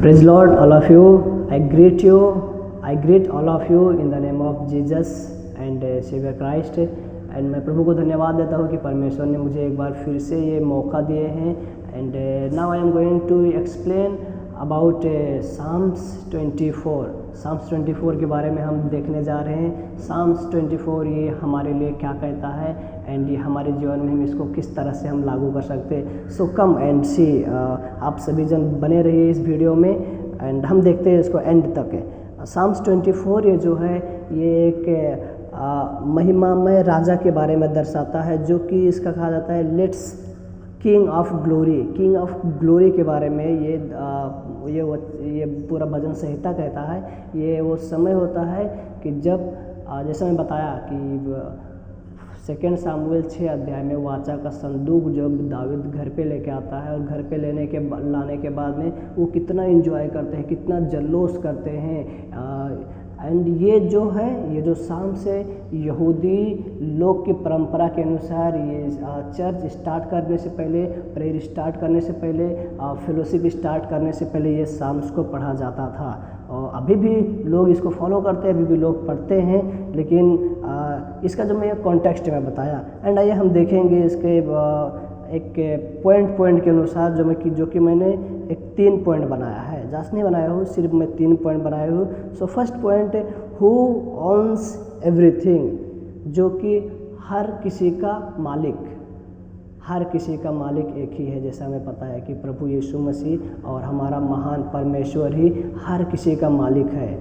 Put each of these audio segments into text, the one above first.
Praise Lord, all of you. I greet you. I greet all of you in the name of Jesus and Savior Christ. And मैं प्रभु को धन्यवाद देता हूँ कि परमेश्वर ने मुझे एक बार फिर से ये मौका दिए हैं. And now I am going to explain about psalms 24. Psalms 24 के बारे में हम देखने जा रहे हैं. साम्स 24 ये हमारे लिए क्या कहता है एंड ये हमारे जीवन में हम इसको किस तरह से हम लागू कर सकते हैं. सो कम एंड सी, आप सभी जन बने रहिए इस वीडियो में एंड हम देखते हैं इसको एंड तक. साम्स 24 ये जो है ये एक महिमामय राजा के बारे में दर्शाता है, जो कि इसका कहा जाता है लेट्स किंग ऑफ ग्लोरी के बारे में. ये पूरा भजन संहिता कहता है. ये वो समय होता है कि जब जैसा मैं बताया कि 2 सामुएल 6 अध्याय में वाचा का संदूक जब दाऊद घर पे लेके आता है और घर पे लाने के बाद में वो कितना एंजॉय करते हैं, कितना जल्लोष करते हैं. एंड ये जो साम्स है यहूदी लोग की परंपरा के अनुसार ये चर्च स्टार्ट करने से पहले, प्रेयर स्टार्ट करने से पहले, फेलोशिप स्टार्ट करने से पहले ये साम्स को पढ़ा जाता था. और अभी भी लोग इसको फॉलो करते हैं, अभी भी लोग पढ़ते हैं. लेकिन इसका जो मैं कॉन्टेक्स्ट में बताया एंड आइए हम देखेंगे इसके एक पॉइंट के अनुसार जो कि मैंने एक 3 पॉइंट बनाया है. ज़्यादा नहीं बनाया हूँ, सिर्फ मैं 3 पॉइंट बनाया हूँ. So first point, who owns everything, जो कि हर किसी का मालिक एक ही है. जैसा हमें पता है कि प्रभु यीशु मसीह और हमारा महान परमेश्वर ही हर किसी का मालिक है.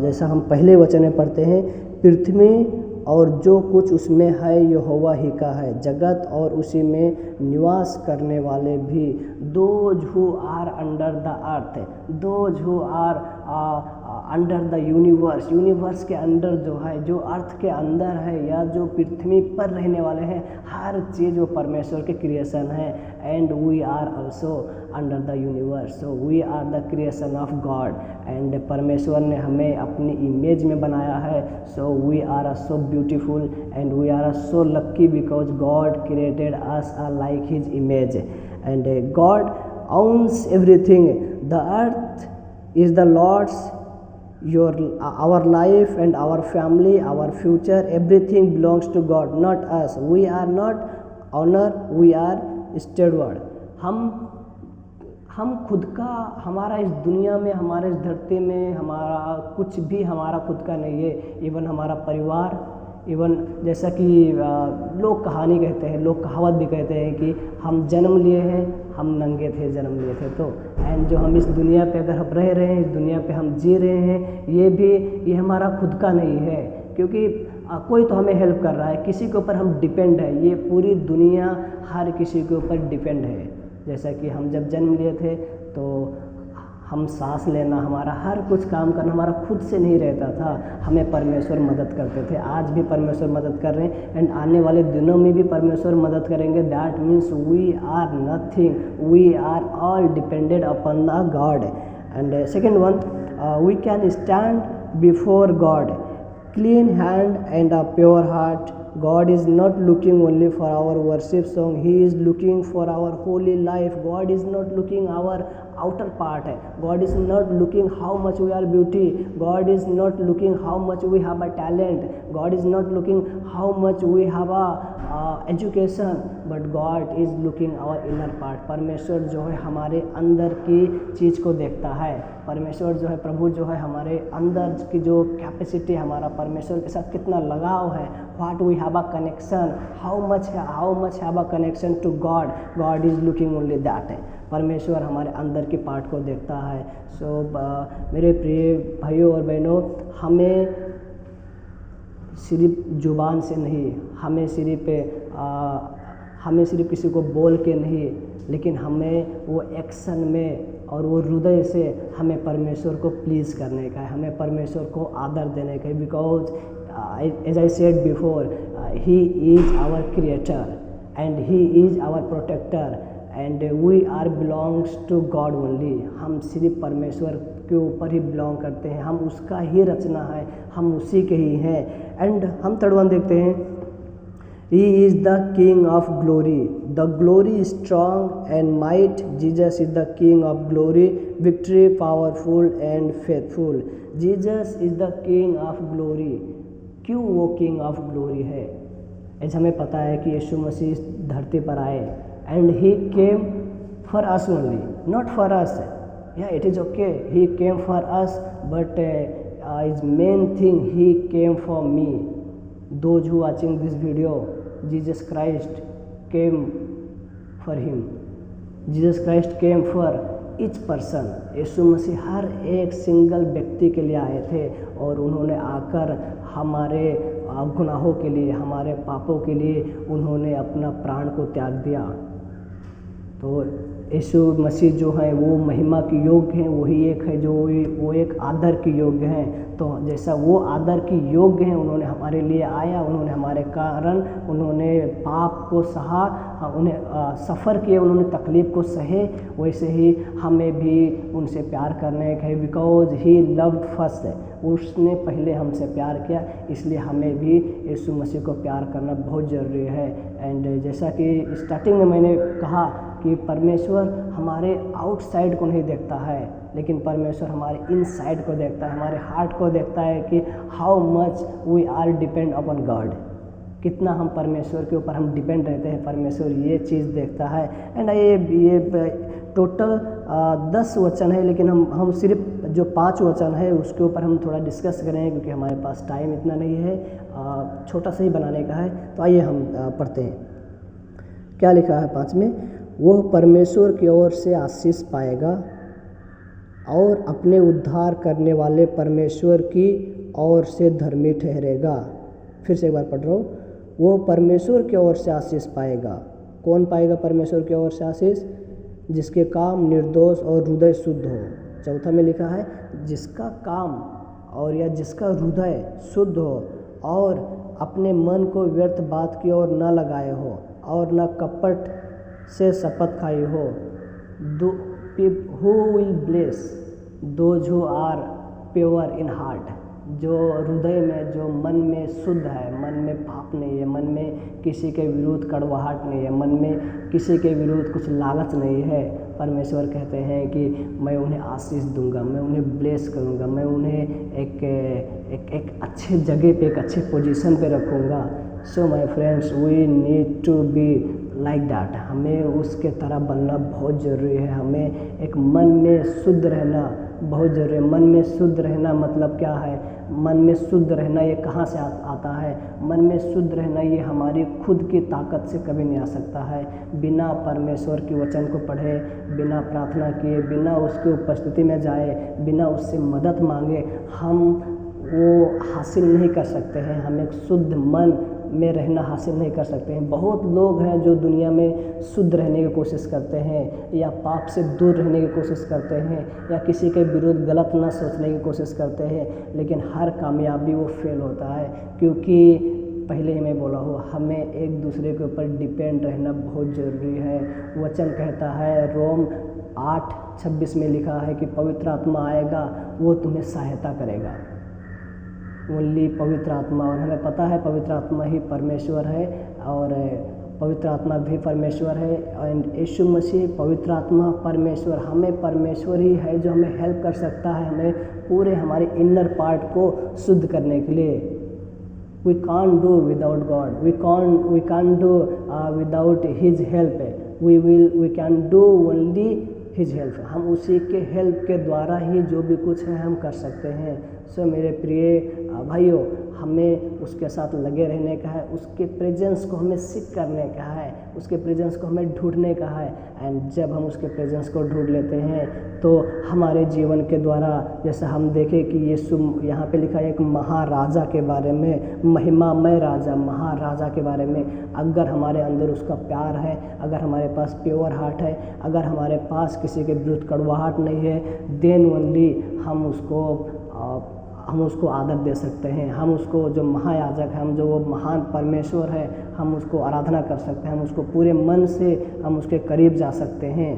जैसा हम पहले वचन में पढ़ते हैं, पृथ्वी और जो कुछ उसमें है यहोवा ही का है, जगत और उसी में निवास करने वाले भी. Those who are under the earth, those who are under the universe के अंदर जो है, जो अर्थ के अंदर है या जो पृथ्वी पर रहने वाले हैं, हर चीज़ वो परमेश्वर के क्रिएशन है. And we are also under the universe, so we are the creation of God. And परमेश्वर ने हमें अपनी इमेज में बनाया है. So we are so beautiful and we are so lucky because God created us like his image. And God owns everything. The earth is the Lord's, our life and our family, our future, everything belongs to God, not us. We are not owner, we are steward. हम खुद का, हमारा इस दुनिया में, हमारे इस धरती में हमारा कुछ भी हमारा खुद का नहीं है. इवन हमारा परिवार, इवन जैसा कि लोग कहानी कहते हैं, लोग कहावत भी कहते हैं कि हम जन्म लिए हैं, हम नंगे थे जन्म लिए थे. तो एंड जो हम इस दुनिया पे अगर हम रह रहे हैं, इस दुनिया पे हम जी रहे हैं, ये हमारा खुद का नहीं है. क्योंकि कोई तो हमें हेल्प कर रहा है, किसी के ऊपर हम डिपेंड है. ये पूरी दुनिया हर किसी के ऊपर डिपेंड है. जैसा कि हम जब जन्म लिए थे तो हम सांस लेना, हमारा हर कुछ काम करना हमारा खुद से नहीं रहता था, हमें परमेश्वर मदद करते थे. आज भी परमेश्वर मदद कर रहे हैं एंड आने वाले दिनों में भी परमेश्वर मदद करेंगे. That means we are nothing, we are all depended upon the God. And second one, we can stand before God clean hand and a pure heart. God is not looking only for our worship song, he is looking for our holy life. God is not looking our outer part, God is not looking how much we are beauty, God is not looking how much we have a talent, God is not looking how much we have a education, but God is looking our inner part. परमेश्वर जो है हमारे अंदर की चीज़ को देखता है. परमेश्वर जो है, प्रभु जो है, हमारे अंदर की जो कैपेसिटी, हमारा परमेश्वर के साथ कितना लगाव है, what we have a connection, how much have a connection to God. God is looking only that. परमेश्वर हमारे अंदर की पार्ट को देखता है. सो मेरे प्रिय भाइयों और बहनों, हमें सिर्फ जुबान से नहीं, हमें सिर्फ किसी को बोल के नहीं, लेकिन हमें वो एक्शन में और वो हृदय से हमें परमेश्वर को प्लीज़ करने का है, हमें परमेश्वर को आदर देने का है. Because as I said before, he is our creator and he is our protector and we are belongs to God only. हम सिर्फ परमेश्वर के ऊपर ही बिलोंग करते हैं, हम उसका ही रचना है, हम उसी के ही हैं. एंड हम थर्ड वन देखते हैं, He is the King of glory. The glory is strong and might. Jesus is the King of glory, victory, powerful and faithful. Jesus is the King of glory. क्यों वो King of glory है? ऐसा हमें पता है कि यीशु मसीह धरती पर आए and he came for us only, not for us. Yeah, it is okay. He came for us, but his main thing, he came for me. Those who watching this video, Jesus Christ came for him. Jesus Christ came for each person. यीशु मसीह हर एक single व्यक्ति के लिए आए थे और उन्होंने आकर हमारे गुनाहों के लिए, हमारे पापों के लिए उन्होंने अपना प्राण को त्याग दिया। तो यीशु मसीह जो है वो महिमा के योग्य हैं, वही एक है जो वो एक आदर के योग्य हैं। तो जैसा वो आदर के योग्य हैं, उन्होंने हमारे लिए आया, उन्होंने हमारे कारण उन्होंने पाप को सहा, उन्हें सफ़र किए, उन्होंने तकलीफ़ को सहे, वैसे ही हमें भी उनसे प्यार करने का है। बिकॉज ही लव्ड फर्स्ट, उसने पहले हमसे प्यार किया, इसलिए हमें भी यीशु मसीह को प्यार करना बहुत ज़रूरी है। एंड जैसा कि स्टार्टिंग में मैंने कहा कि परमेश्वर हमारे आउटसाइड को नहीं देखता है, लेकिन परमेश्वर हमारे इनसाइड को देखता है, हमारे हार्ट को देखता है कि how much we are depend upon God, कितना हम परमेश्वर के ऊपर हम डिपेंड रहते हैं, परमेश्वर ये चीज़ देखता है। एंड ये टोटल 10 वचन है, लेकिन हम सिर्फ जो 5 वचन है उसके ऊपर हम थोड़ा डिस्कस करेंगे क्योंकि हमारे पास टाइम इतना नहीं है, छोटा सा ही बनाने का है। तो आइए हम पढ़ते हैं क्या लिखा है 5 में। वह परमेश्वर की ओर से आशीष पाएगा और अपने उद्धार करने वाले परमेश्वर की ओर से धर्मी ठहरेगा। फिर से एक बार पढ़ रहा हूँ, वो परमेश्वर की ओर से आशीष पाएगा। कौन पाएगा परमेश्वर की ओर से आशीष? जिसके काम निर्दोष और हृदय शुद्ध हो। चौथा में लिखा है जिसका काम और या जिसका हृदय शुद्ध हो और अपने मन को व्यर्थ बात की ओर न लगाए हो और न कपट से शपथ खाई हो। Who will bless those who are pure in heart, जो हृदय में, जो मन में शुद्ध है, मन में पाप नहीं है, मन में किसी के विरुद्ध कड़वाहट नहीं है, मन में किसी के विरुद्ध कुछ लालच नहीं है। परमेश्वर कहते हैं कि मैं उन्हें आशीष दूंगा, मैं उन्हें ब्लेस करूंगा, मैं उन्हें एक अच्छे जगह पे, एक अच्छे पोजीशन पे रखूंगा। So my friends, we need to be like that. हमें उसके तरह बनना बहुत ज़रूरी है। हमें एक मन में शुद्ध रहना बहुत ज़रूरी है। मन में शुद्ध रहना मतलब क्या है? मन में शुद्ध रहना ये कहाँ से आता है? मन में शुद्ध रहना ये हमारी खुद की ताकत से कभी नहीं आ सकता है। बिना परमेश्वर की वचन को पढ़े, बिना प्रार्थना किए, बिना उसकी उपस्थिति में जाए, बिना उससे मदद मांगे हम वो हासिल नहीं कर सकते हैं। हम एक शुद्ध मन में रहना हासिल नहीं कर सकते हैं। बहुत लोग हैं जो दुनिया में शुद्ध रहने की कोशिश करते हैं या पाप से दूर रहने की कोशिश करते हैं या किसी के विरुद्ध गलत ना सोचने की कोशिश करते हैं, लेकिन हर कामयाबी वो फेल होता है। क्योंकि पहले ही मैं बोला हूँ, हमें एक दूसरे के ऊपर डिपेंड रहना बहुत ज़रूरी है। वचन कहता है, रोम 8:26 में लिखा है कि पवित्र आत्मा आएगा, वो तुम्हें सहायता करेगा। ओनली पवित्र आत्मा, और हमें पता है पवित्र आत्मा ही परमेश्वर है और पवित्र आत्मा भी परमेश्वर है। एंड यीशु मसीह पवित्र आत्मा परमेश्वर, हमें परमेश्वर ही है जो हमें हेल्प कर सकता है, हमें पूरे हमारे इनर पार्ट को शुद्ध करने के लिए। We can't do without God, we can't do without his help. We can do only his help. हम उसी के हेल्प के द्वारा ही जो भी कुछ है हम कर सकते हैं। सो मेरे प्रिय भाइयों, हमें उसके साथ लगे रहने का है, उसके प्रेजेंस को हमें सीख करने का है, उसके प्रेजेंस को हमें ढूंढने का है। एंड जब हम उसके प्रेजेंस को ढूंढ लेते हैं तो हमारे जीवन के द्वारा, जैसे हम देखें कि यीशु यहाँ पे लिखा है एक महाराजा के बारे में, महिमामय राजा, महाराजा के बारे में। अगर हमारे अंदर उसका प्यार है, अगर हमारे पास प्योर हार्ट है, अगर हमारे पास किसी के विरुद्ध कड़वाहट नहीं है, देन ओनली हम उसको आदर दे सकते हैं। हम उसको, जो महायाजक है, हम जो वो महान परमेश्वर है, हम उसको आराधना कर सकते हैं, हम उसको पूरे मन से हम उसके करीब जा सकते हैं।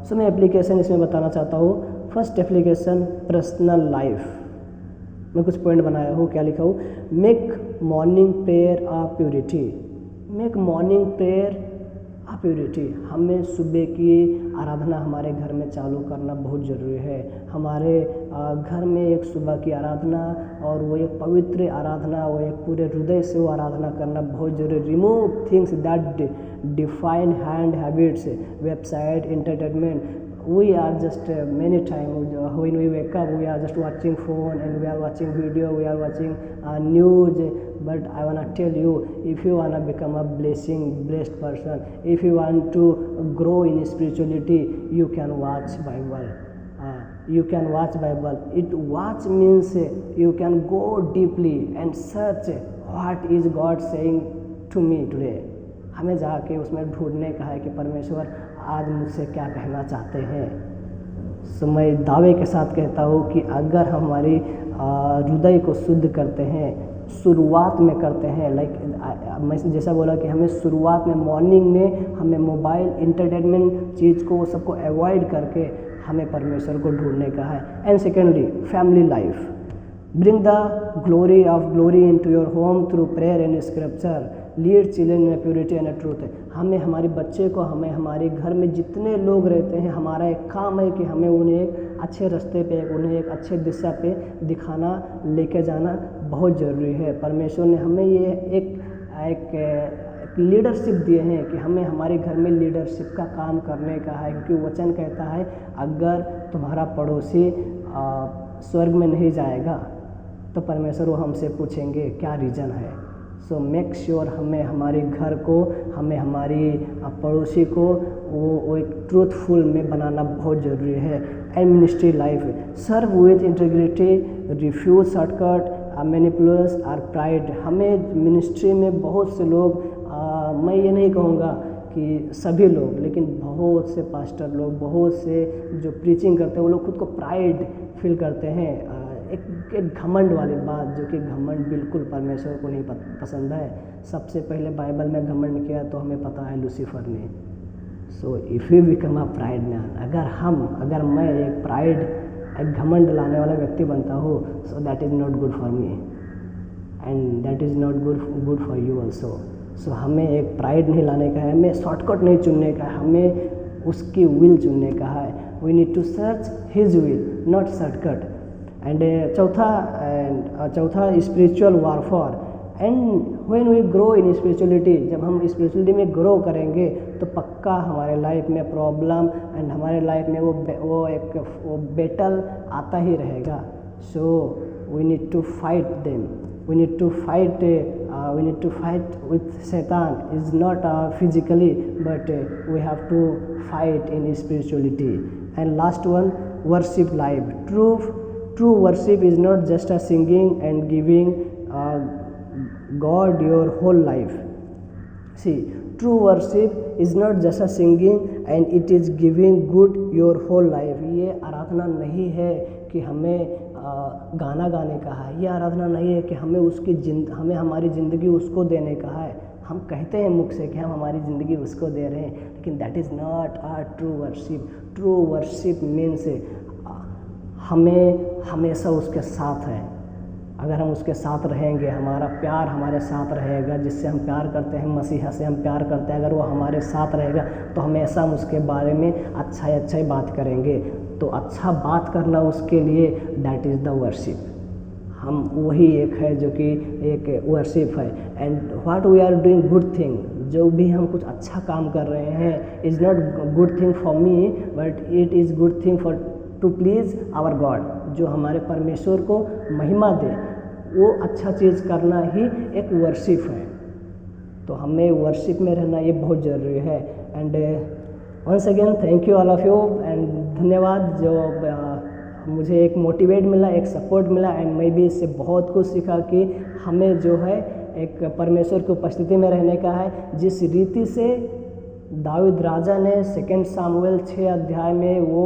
सो मैं एप्लीकेशन इसमें बताना चाहता हूँ। First application, personal life. मैं कुछ पॉइंट बनाया हूँ, क्या लिखा हूँ, मेक मॉर्निंग प्रेयर अ प्योरिटी, मेक मॉर्निंग प्रेयर अ प्योरिटी। हमें सुबह की आराधना हमारे घर में चालू करना बहुत ज़रूरी है। हमारे घर में एक सुबह की आराधना और वो एक पवित्र आराधना, वो एक पूरे हृदय से वो आराधना करना बहुत ज़रूरी। Remove things that define hand habits, website, entertainment. We are just many times when we wake up, we are just watching phone and we are watching video, we are watching news. But I wanna tell you, if you wanna become a blessed person, if you want to grow in spirituality, you can watch Bible. You can watch Bible. It watch means you can go deeply and search what is God saying to me today. हमें जाके उसमें ढूंढने का है कि परमेश्वर आज मुझसे क्या कहना चाहते हैं। सो मैं दावे के साथ कहता हूँ कि अगर हमारी हृदय को शुद्ध करते हैं, शुरुआत में करते हैं, मैं जैसा बोला कि हमें शुरुआत में मॉर्निंग में हमें मोबाइल एंटरटेनमेंट चीज़ को सबको अवॉइड करके हमें परमेश्वर को ढूंढने का है। And secondly, family life, bring the glory of glory into your home through prayer and scripture, lead children in purity and truth. हमें हमारे बच्चे को, हमें हमारे घर में जितने लोग रहते हैं, हमारा एक काम है कि हमें उन्हें एक अच्छे रास्ते पे, उन्हें एक अच्छे दिशा पे दिखाना, लेके जाना बहुत ज़रूरी है। परमेश्वर ने हमें ये एक लीडरशिप दिए हैं कि हमें हमारे घर में लीडरशिप का काम करने का है, क्योंकि वचन कहता है अगर तुम्हारा पड़ोसी स्वर्ग में नहीं जाएगा तो परमेश्वर वो हमसे पूछेंगे क्या रीज़न है। सो मेक श्योर हमें हमारे घर को, हमें हमारी पड़ोसी को वो एक ट्रूथफुल में बनाना बहुत ज़रूरी है। And ministry life, serve with integrity, refuse shortcut, manipulation और प्राइड। हमें मिनिस्ट्री में बहुत से लोग, मैं ये नहीं कहूँगा कि सभी लोग, लेकिन बहुत से पास्टर लोग, बहुत से जो प्रीचिंग करते हैं, वो लोग खुद को प्राइड फील करते हैं, एक घमंड वाली बात, जो कि घमंड बिल्कुल परमेश्वर को नहीं पसंद है। सबसे पहले बाइबल में घमंड किया तो हमें पता है लूसीफर ने। So if you become a pride man, अगर मैं एक घमंड लाने वाला व्यक्ति बनता हूँ, so that is not good for me and that is not good for you also. So हमें एक प्राइड नहीं लाने का है, हमें शॉर्टकट नहीं चुनने का है, हमें उसकी विल चुनने का है। We need to search his will, not shortcut. And चौथा spiritual warfare. And when we grow in spirituality, जब हम स्पिरिचुअलिटी में ग्रो करेंगे तो पक्का हमारे लाइफ में प्रॉब्लम एंड हमारे लाइफ में वो बैटल आता ही रहेगा। So we need to fight them, we need to fight with Satan. Is not physically, but we have to fight in spirituality. And last one, worship life. True worship is not just a singing and giving God your whole life. See, true worship is not just a singing and it is giving God your whole life. ये आराधना नहीं है कि हमें गाना गाने का है, ये आराधना नहीं है कि हमें हमारी ज़िंदगी उसको देने का है। हम कहते हैं मुख से कि हम हमारी ज़िंदगी उसको दे रहे हैं, लेकिन that is not a true worship. True worship means हमें हमेशा उसके साथ है। अगर हम उसके साथ रहेंगे, हमारा प्यार हमारे साथ रहेगा, जिससे हम प्यार करते हैं, मसीहा से हम प्यार करते हैं, अगर वो हमारे साथ रहेगा तो हमेशा हम उसके बारे में अच्छा ही बात करेंगे। तो अच्छा बात करना उसके लिए, दैट इज़ द वर्शिप। हम वही एक है जो कि एक वर्शिप है। And what we are doing good thing, जो भी हम कुछ अच्छा काम कर रहे हैं, is not good thing for me but it is good thing for to please our God. जो हमारे परमेश्वर को महिमा दे, वो अच्छा चीज़ करना ही एक वर्शिप है। तो हमें वर्शिप में रहना ये बहुत ज़रूरी है। And once again thank you all of you and धन्यवाद, जो मुझे एक मोटिवेट मिला, एक सपोर्ट मिला एंड मैं भी इससे बहुत कुछ सीखा कि हमें जो है एक परमेश्वर की उपस्थिति में रहने का है। जिस रीति से दाऊद राजा ने 2 सामुएल 6 अध्याय में वो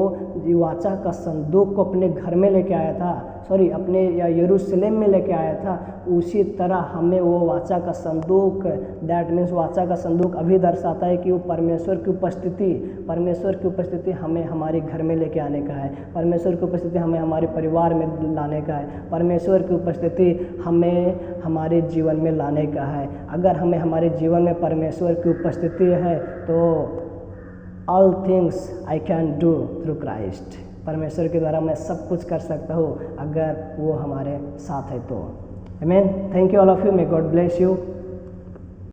वाचा का संदूक को अपने घर में लेके आया था, सॉरी अपने यरूशलेम में लेके आया था, उसी तरह हमें वो वाचा का संदूक, दैट मीन्स वाचा का संदूक अभी दर्शाता है कि वो परमेश्वर की उपस्थिति हमें हमारे घर में लेके आने का है, परमेश्वर की उपस्थिति हमें हमारे परिवार में लाने का है, परमेश्वर की उपस्थिति हमें हमारे जीवन में लाने का है। अगर हमें हमारे जीवन में परमेश्वर की उपस्थिति है तो all things I can do through Christ, परमेश्वर के द्वारा मैं सब कुछ कर सकता हूँ अगर वो हमारे साथ है तो। आमीन। Thank you all of you, may God bless you.